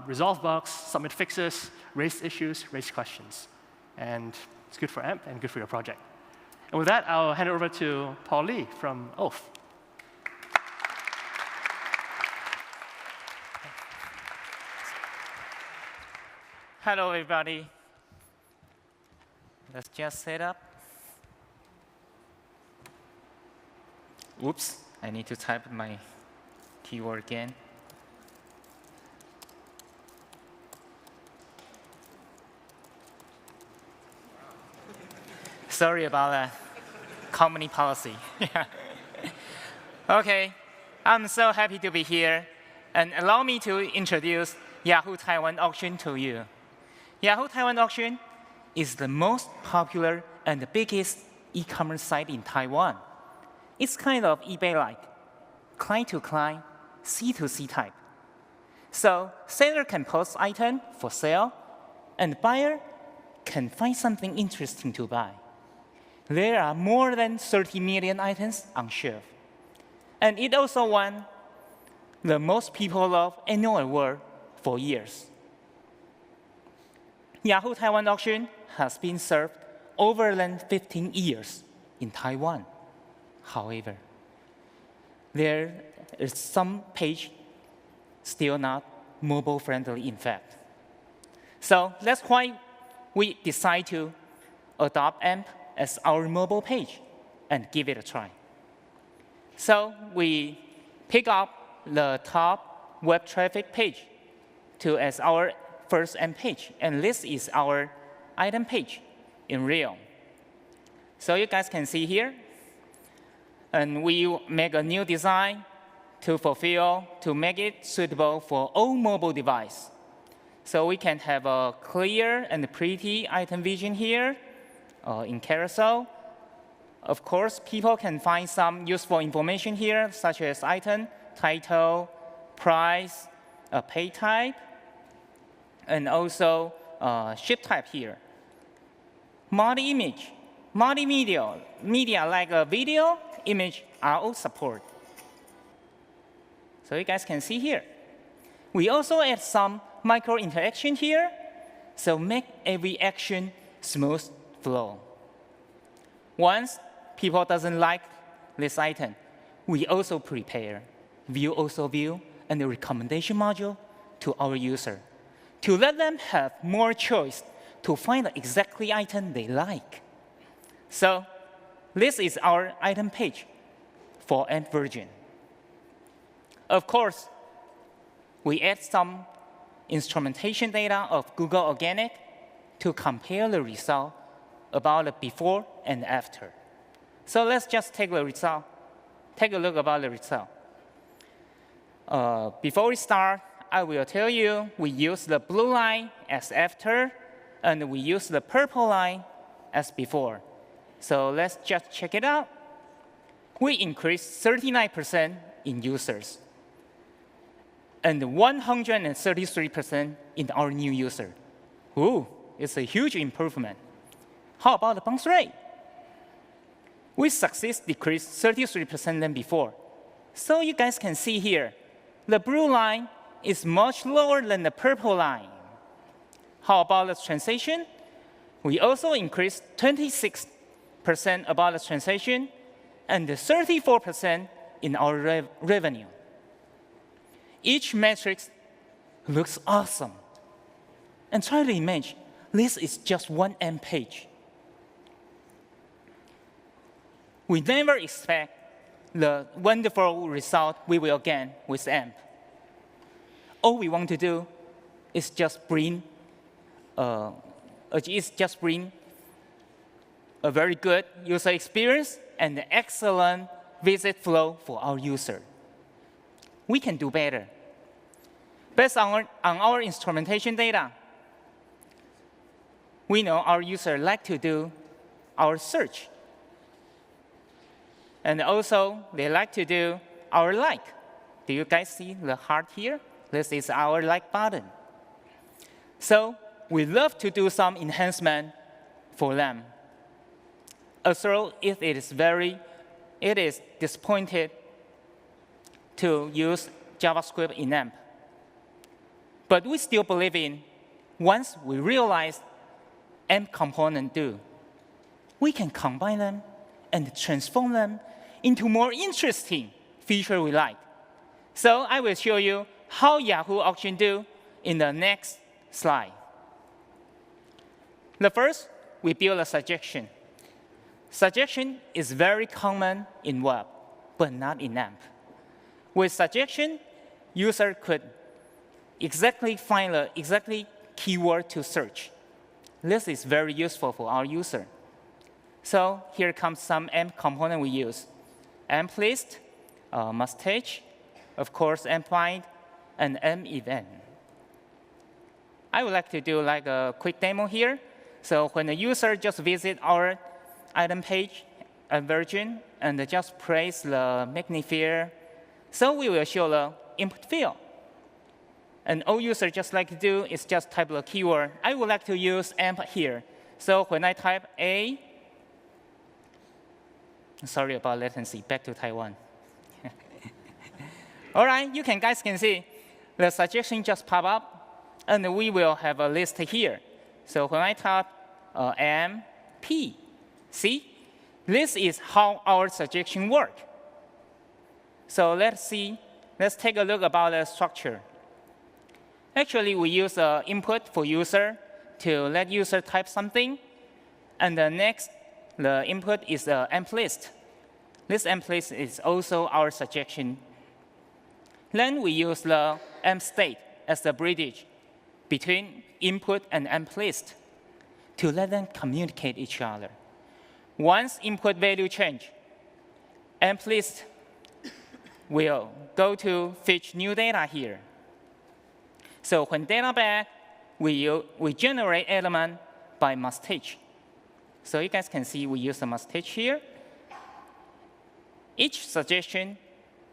resolve bugs, submit fixes, raise issues, raise questions. And it's good for AMP and good for your project. And with that, I'll hand it over to Paul Lee from Oath. Hello, everybody. Let's just set up. Oops, I need to type my keyword again. Sorry about that. Company policy. OK, I'm so happy to be here. And allow me to introduce Yahoo Taiwan Auction to you. Yahoo Taiwan Auction is the most popular and the biggest e-commerce site in Taiwan. It's kind of eBay-like. client-to-client, C2C type. So seller can post item for sale, and buyer can find something interesting to buy. There are more than 30 million items on shelf. And it also won the most people love annual award for years. Yahoo Taiwan Auction has been served over than 15 years in Taiwan. However, there is some page still not mobile friendly, in fact. So that's why we decide to adopt AMP as our mobile page and give it a try. So we pick up the top web traffic page as our first AMP page, and this is our item page in real. So you guys can see here, and we make a new design to make it suitable for all mobile device. So we can have a clear and pretty item vision here in carousel. Of course, people can find some useful information here, such as item, title, price, pay type, and also ship type here. Multi-image, multimedia, media like a video, image are all support. So you guys can see here. We also add some micro interaction here, so make every action smooth flow. Once people doesn't like this item, we also prepare view also view and the recommendation module to our user to let them have more choice to find the exactly item they like. So this is our item page for AMP version. Of course, we add some instrumentation data of Google Organic to compare the result about the before and after. So let's just take the result. Take a look about the result. Before we start, I will tell you we use the blue line as after, and we use the purple line as before. So let's just check it out. We increased 39% in users, and 133% in our new user. Ooh, it's a huge improvement. How about the bounce rate? We success decreased 33% than before. So you guys can see here, the blue line is much lower than the purple line. How about the transaction? We also increased 26% about the transaction and 34% in our revenue. Each metric looks awesome. And try to imagine, this is just one AMP page. We never expect the wonderful result we will gain with AMP. All we want to do is just bring a very good user experience and excellent visit flow for our user. We can do better. Based on our instrumentation data, we know our user like to do our search. And also, they like to do our like. Do you guys see the heart here? This is our like button. So we love to do some enhancement for them. Also, if it is disappointed to use JavaScript in AMP. But we still believe in, once we realize AMP component do, we can combine them and transform them into more interesting feature we like. So I will show you how Yahoo Auction do in the next slide. The first, we build a suggestion. Suggestion is very common in web, but not in AMP. With suggestion, user could exactly find the exactly keyword to search. This is very useful for our user. So here comes some AMP component we use. AMP list, mustache, of course, AMP find, and AMP event. I would like to do like a quick demo here. So when the user just visit our item page version and just press the magnifier So we will show the input field. And all users just like to do is just type the keyword. I would like to use amp here. So when I type A, sorry about latency, back to Taiwan. All right, guys can see the suggestion just pop up, and we will have a list here. So when I type MP, see, this is how our suggestion work. So let's take a look about the structure. Actually, we use input for user to let user type something, and the input is the amp list. This amp list is also our suggestion. Then we use the amp state as the bridge between input and amp list to let them communicate each other. Once input value change, amp list will go to fetch new data here. So when data back, we generate element by mustache. So you guys can see we use the mustache here. Each suggestion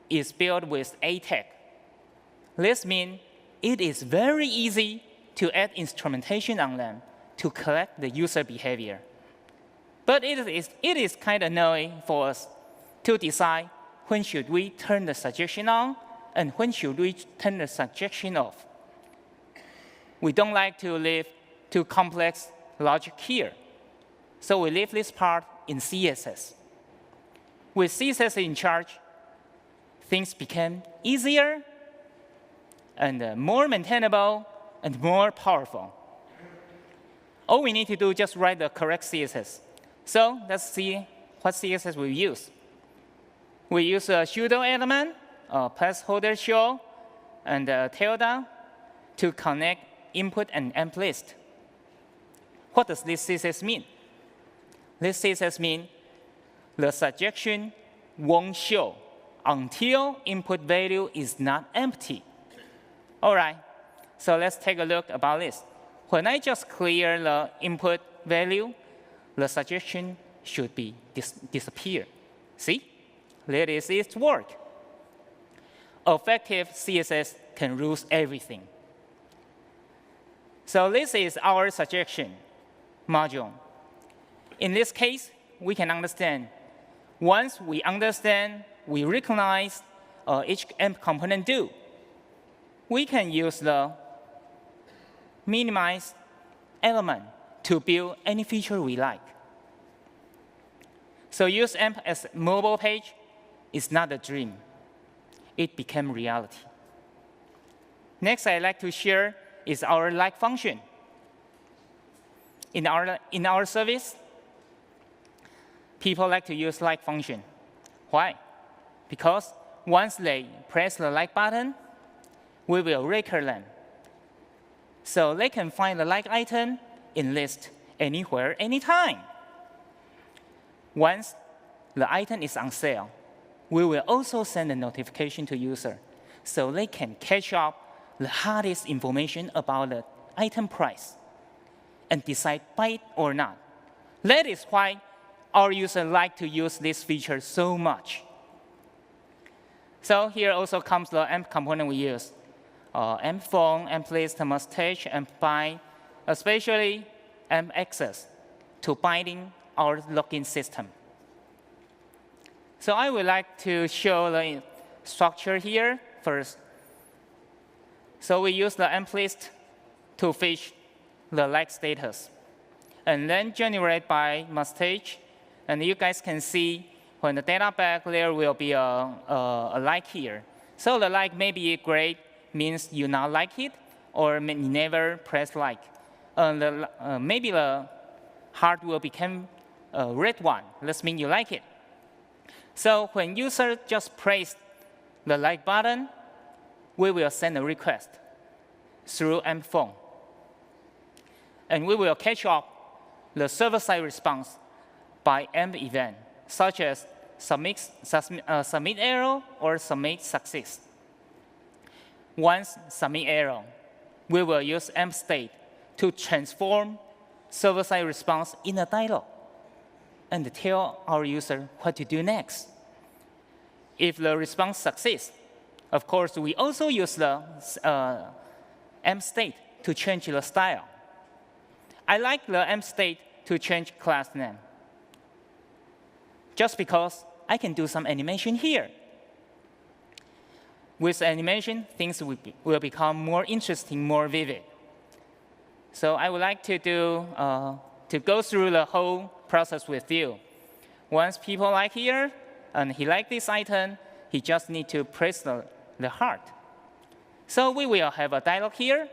is built with a tag. This means it is very easy to add instrumentation on them to collect the user behavior. But it is kind of annoying for us to decide when should we turn the suggestion on and when should we turn the suggestion off. We don't like to leave too complex logic here. So we leave this part in CSS. With CSS in charge, things became easier and more maintainable and more powerful. All we need to do is just write the correct CSS. So let's see what CSS we use. We use a pseudo element, a placeholder show, and a tilde to connect input and amp list. What does this CSS mean? This CSS means the suggestion won't show until input value is not empty. All right, so let's take a look about this. When I just clear the input value, the suggestion should be disappear. See, that is its work. Effective CSS can rule everything. So this is our suggestion module. In this case, we can understand. Once we understand, we recognize each amp component do. We can use the minimize element to build any feature we like. So use amp as mobile page is not a dream. It became reality. Next, I'd like to share is our like function. In our service, people like to use like function. Why? Because once they press the like button, we will recur them. So they can find the like item in list anywhere, anytime. Once the item is on sale, we will also send a notification to user so they can catch up the hardest information about the item price and decide buy it or not. That is why our users like to use this feature so much. So here also comes the amp component we use. Amp phone, amp list, mustache, amp bind, especially amp access to binding our login system. So I would like to show the structure here first. So we use the amp list to fetch the like status, and then generate by mustache. And you guys can see when the data back, there will be a like here. So the like may be great, means you not like it, or you never press like. Maybe the heart will become a red one. That means you like it. So when user just press the like button, we will send a request through amp phone. And we will catch up the server-side response by amp event, such as submit error or submit success. Once submit error, we will use amp state to transform server-side response in a dialog and tell our user what to do next. If the response succeeds, Of course, we also use the AMP state to change the style. I like the AMP state to change class name, just because I can do some animation here. With animation, things will become more interesting, more vivid. So I would like to go through the whole process with you. Once people like here, and he like this item, he just need to press the heart. So we will have a dialog here.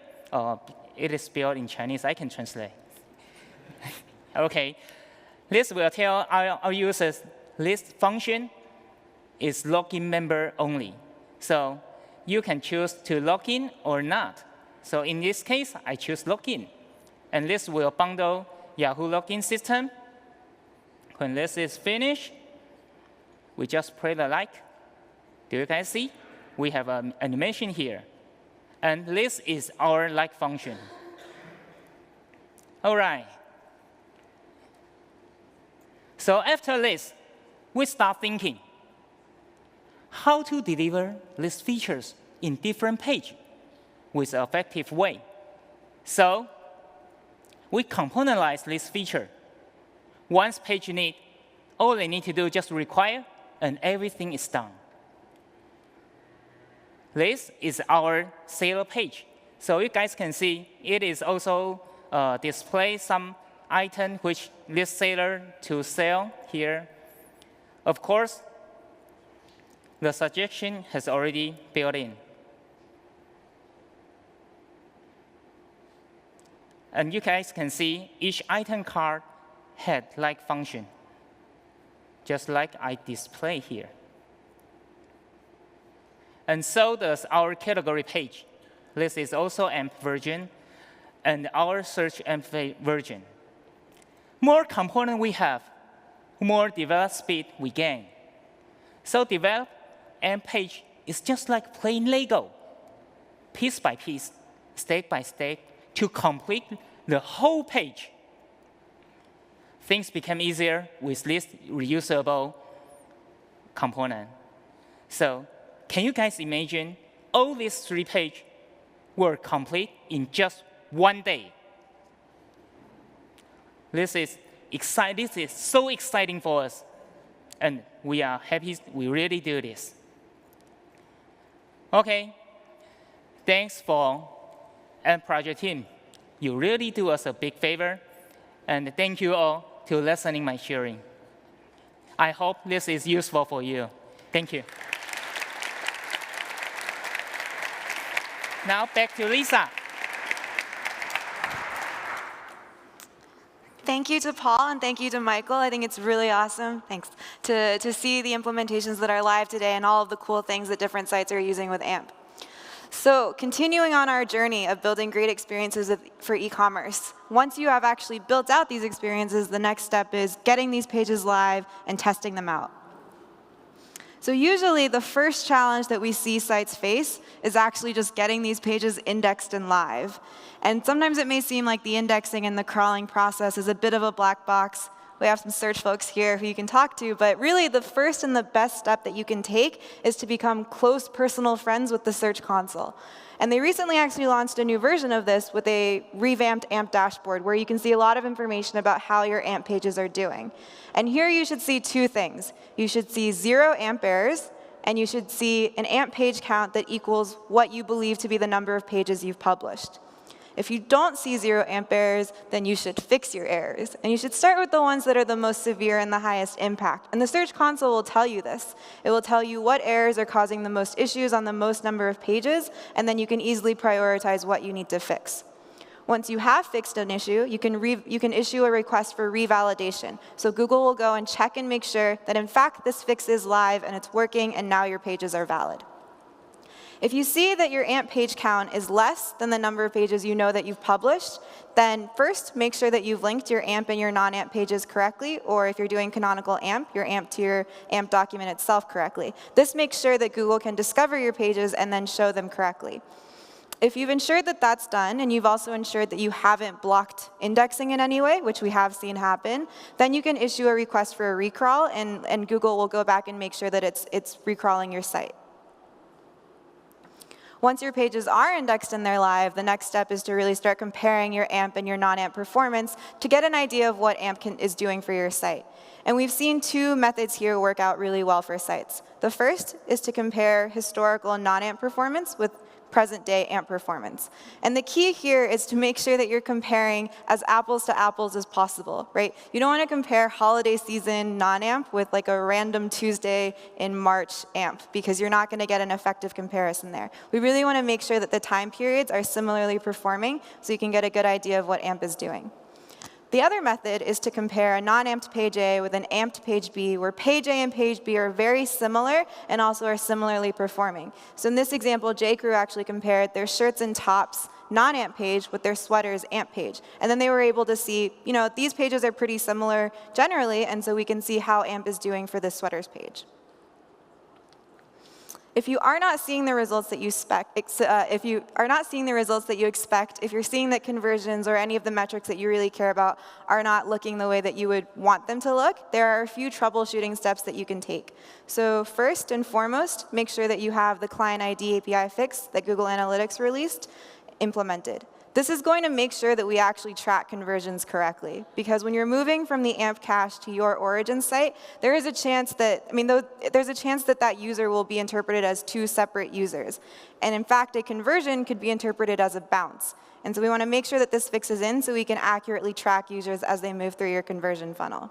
It is spelled in Chinese. I can translate. OK. This will tell our users this function is login member only. So you can choose to log in or not. So in this case, I choose login. And this will bundle Yahoo login system. When this is finished, we just press the like. Do you guys see? We have an animation here. And this is our like function. All right. So after this, we start thinking how to deliver these features in different pages with an effective way. So we componentize this feature. Once page need, all they need to do is just require, and everything is done. This is our seller page. So you guys can see it is also display some item which this seller to sell here. Of course, the suggestion has already built in. And you guys can see each item card had like function, just like I display here. And so does our category page. This is also AMP version, and our search AMP version. More component we have, more develop speed we gain. So develop AMP page is just like playing Lego, piece by piece, step by step, to complete the whole page. Things become easier with this reusable component. So can you guys imagine all these 3 pages were complete in just 1 day? This is exciting. This is so exciting for us. And we are happy we really do this. OK. Thanks for AMP project team. You really do us a big favor. And thank you all to listening my sharing. I hope this is useful for you. Thank you. Now back to Lisa. Thank you to Paul, and thank you to Michael. I think it's really awesome, thanks, to see the implementations that are live today and all of the cool things that different sites are using with AMP. So continuing on our journey of building great experiences for e-commerce, once you have actually built out these experiences, the next step is getting these pages live and testing them out. So usually the first challenge that we see sites face is actually just getting these pages indexed and live. And sometimes it may seem like the indexing and the crawling process is a bit of a black box. We have some search folks here who you can talk to, but really the first and the best step that you can take is to become close personal friends with the Search Console. And they recently actually launched a new version of this with a revamped AMP dashboard where you can see a lot of information about how your AMP pages are doing. And here you should see 2 things. You should see 0 AMP errors, and you should see an AMP page count that equals what you believe to be the number of pages you've published. If you don't see 0 AMP errors, then you should fix your errors. And you should start with the ones that are the most severe and the highest impact. And the Search Console will tell you this. It will tell you what errors are causing the most issues on the most number of pages, and then you can easily prioritize what you need to fix. Once you have fixed an issue, you can issue a request for revalidation. So Google will go and check and make sure that, in fact, this fix is live and it's working, and now your pages are valid. If you see that your AMP page count is less than the number of pages you know that you've published, then first make sure that you've linked your AMP and your non-AMP pages correctly, or if you're doing canonical AMP, your AMP to your AMP document itself correctly. This makes sure that Google can discover your pages and then show them correctly. If you've ensured that that's done, and you've also ensured that you haven't blocked indexing in any way, which we have seen happen, then you can issue a request for a recrawl, and Google will go back and make sure that it's recrawling your site. Once your pages are indexed and they're live, the next step is to really start comparing your AMP and your non-AMP performance to get an idea of what AMP is doing for your site. And we've seen two methods here work out really well for sites. The first is to compare historical non-AMP performance with present-day AMP performance. And the key here is to make sure that you're comparing as apples to apples as possible, right? You don't want to compare holiday season non-AMP with like a random Tuesday in March AMP, because you're not going to get an effective comparison there. We really want to make sure that the time periods are similarly performing so you can get a good idea of what AMP is doing. The other method is to compare a non-amped page A with an amped page B, where page A and page B are very similar and also are similarly performing. So in this example, J.Crew actually compared their shirts and tops non-amp page with their sweaters amp page. And then they were able to see, these pages are pretty similar generally, and so we can see how AMP is doing for this sweaters page. If you are not seeing the results that you expect, if you're seeing that conversions or any of the metrics that you really care about are not looking the way that you would want them to look, there are a few troubleshooting steps that you can take. So first and foremost, make sure that you have the client ID API fix that Google Analytics released implemented. This is going to make sure that we actually track conversions correctly, because when you're moving from the AMP cache to your origin site, there is a chance that, there's a chance that that user will be interpreted as two separate users. And in fact, a conversion could be interpreted as a bounce. And so we want to make sure that this fixes in so we can accurately track users as they move through your conversion funnel.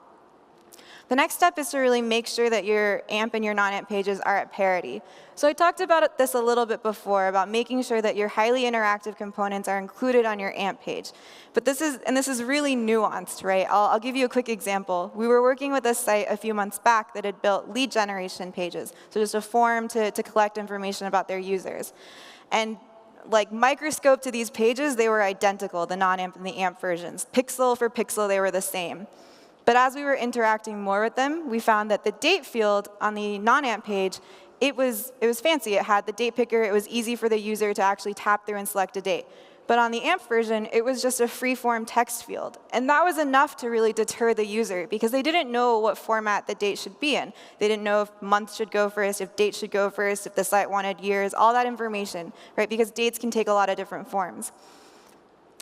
The next step is to really make sure that your AMP and your non-AMP pages are at parity. So I talked about this a little bit before, about making sure that your highly interactive components are included on your AMP page. But this is really nuanced, right? I'll give you a quick example. We were working with a site a few months back that had built lead generation pages, so just a form to collect information about their users. And like microscope to these pages, they were identical, the non-AMP and the AMP versions. Pixel for pixel, they were the same. But as we were interacting more with them, we found that the date field on the non-AMP page, it was fancy. It had the date picker. It was easy for the user to actually tap through and select a date. But on the AMP version, it was just a free-form text field. And that was enough to really deter the user, because they didn't know what format the date should be in. They didn't know if month should go first, if date should go first, if the site wanted years, all that information, right? Because dates can take a lot of different forms.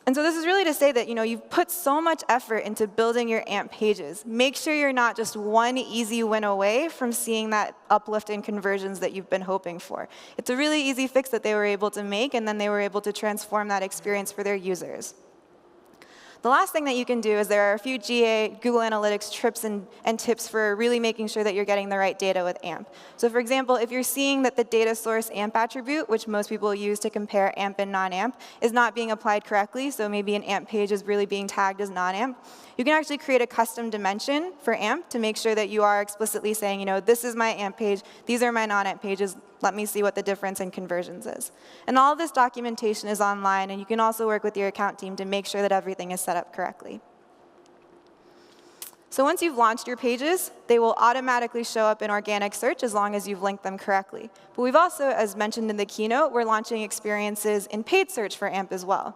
And so this is really to say that you've put so much effort into building your AMP pages. Make sure you're not just one easy win away from seeing that uplift in conversions that you've been hoping for. It's a really easy fix that they were able to make, and then they were able to transform that experience for their users. The last thing that you can do is there are a few GA Google Analytics trips and tips for really making sure that you're getting the right data with AMP. So for example, if you're seeing that the data source AMP attribute, which most people use to compare AMP and non-AMP, is not being applied correctly, so maybe an AMP page is really being tagged as non-AMP, you can actually create a custom dimension for AMP to make sure that you are explicitly saying, this is my AMP page, these are my non-AMP pages, let me see what the difference in conversions is. And all of this documentation is online, and you can also work with your account team to make sure that everything is set up correctly. So once you've launched your pages, they will automatically show up in organic search as long as you've linked them correctly. But we've also, as mentioned in the keynote, we're launching experiences in paid search for AMP as well.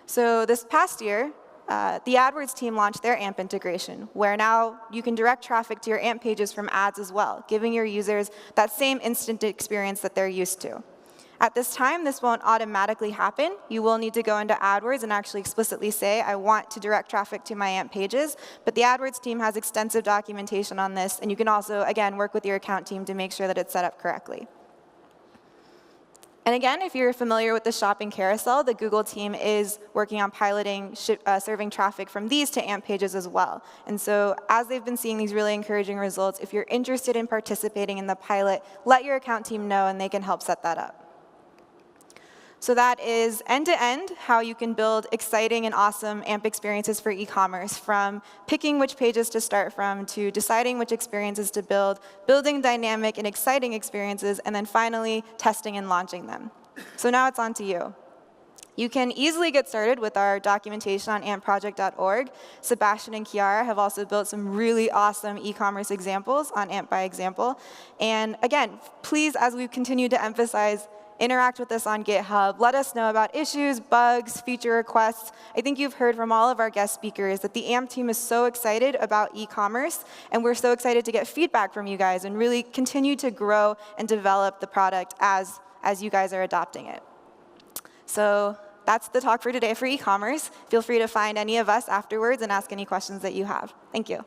So this past year, the AdWords team launched their AMP integration, where now you can direct traffic to your AMP pages from ads as well, giving your users that same instant experience that they're used to. At this time, this won't automatically happen. You will need to go into AdWords and actually explicitly say, I want to direct traffic to my AMP pages. But the AdWords team has extensive documentation on this, and you can also, again, work with your account team to make sure that it's set up correctly. And again, if you're familiar with the shopping carousel, the Google team is working on piloting serving traffic from these to AMP pages as well. And so as they've been seeing these really encouraging results, if you're interested in participating in the pilot, let your account team know, and they can help set that up. So that is end-to-end how you can build exciting and awesome AMP experiences for e-commerce, from picking which pages to start from, to deciding which experiences to build, building dynamic and exciting experiences, and then finally testing and launching them. So now it's on to you. You can easily get started with our documentation on ampproject.org. Sebastian and Chiara have also built some really awesome e-commerce examples on AMP by Example. And again, please, as we continue to emphasize, interact with us on GitHub. Let us know about issues, bugs, feature requests. I think you've heard from all of our guest speakers that the AMP team is so excited about e-commerce, and we're so excited to get feedback from you guys and really continue to grow and develop the product as as you guys are adopting it. So that's the talk for today for e-commerce. Feel free to find any of us afterwards and ask any questions that you have. Thank you.